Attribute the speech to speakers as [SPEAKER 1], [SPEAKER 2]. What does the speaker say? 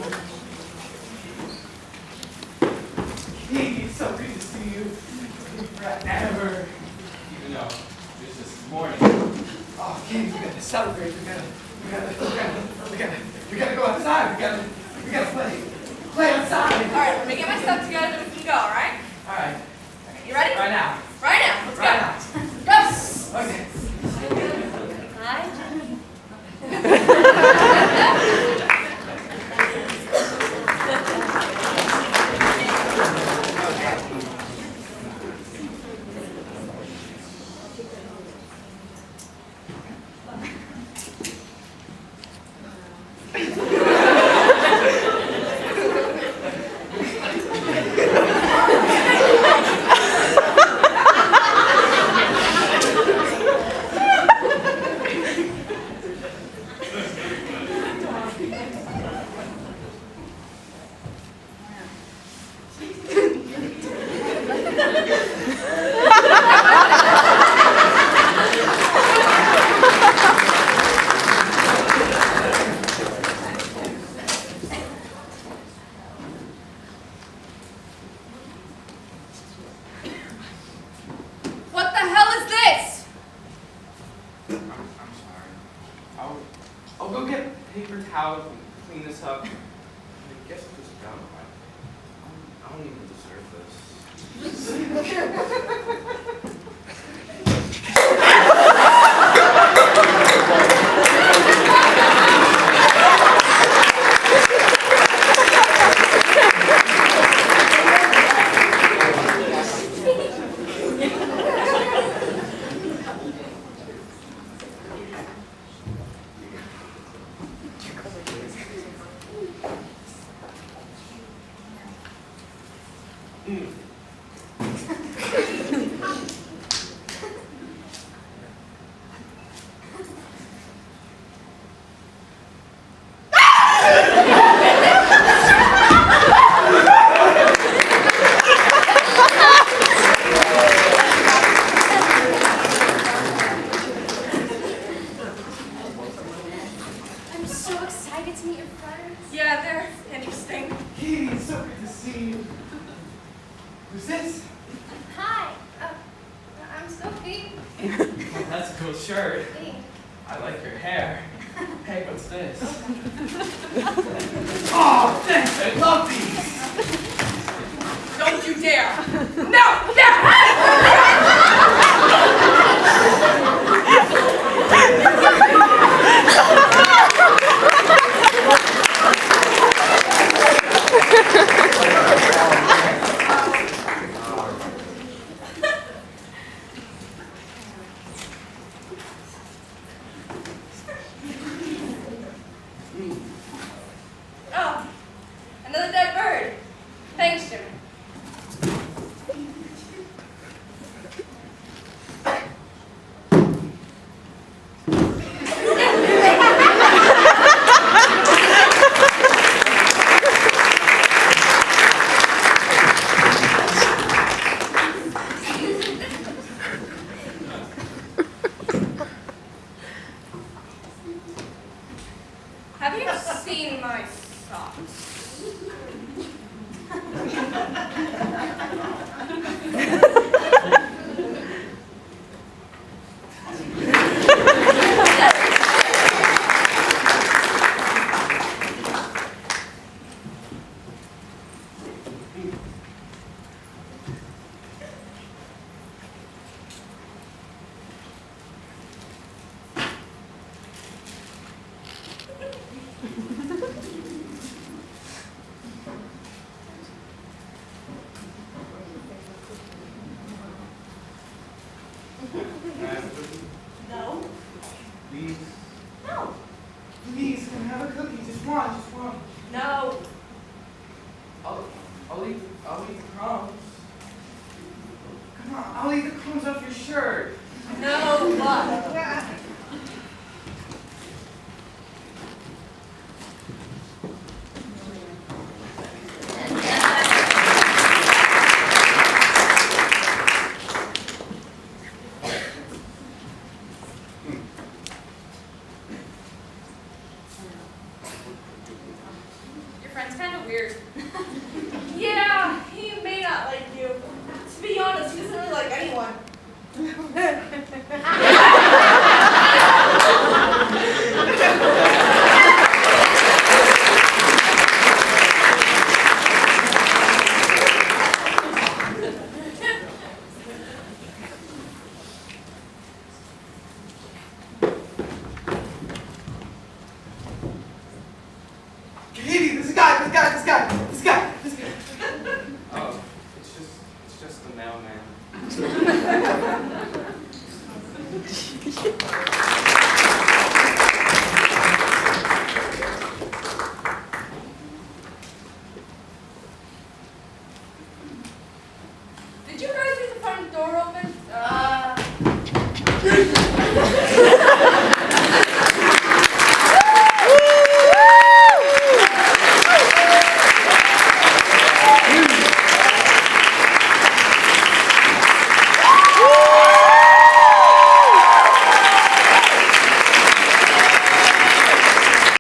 [SPEAKER 1] Hey, it's so good to see you. Forever. Even though it's this morning. Oh, Katie, we gotta celebrate. We gotta go outside. We gotta play outside.
[SPEAKER 2] All right, let me get my stuff together and we can go. All right?
[SPEAKER 1] All right.
[SPEAKER 2] You ready?
[SPEAKER 1] Right now.
[SPEAKER 2] Right now. Let's
[SPEAKER 1] Right
[SPEAKER 2] go.
[SPEAKER 1] now.
[SPEAKER 2] Go.
[SPEAKER 1] Okay.
[SPEAKER 2] Hi. What the hell is this?
[SPEAKER 1] I'm sorry. I'll go get paper towels and clean this up. I guess it's just done. I don't even deserve this.
[SPEAKER 3] I'm so excited to meet your friends.
[SPEAKER 2] Yeah, they're interesting.
[SPEAKER 1] Katie, it's so good to see you. Who's this?
[SPEAKER 3] Hi, I'm Sophie.
[SPEAKER 1] Oh, that's a cool shirt.
[SPEAKER 3] Hey.
[SPEAKER 1] I like your hair. Hey, what's this? Oh, thanks. I love these.
[SPEAKER 2] Don't you dare. No! No! Oh, another dead bird. Thanks, Jimmy. Have you seen my socks? friend's kind of weird. Yeah, he may not like you. To be honest, he doesn't really like anyone.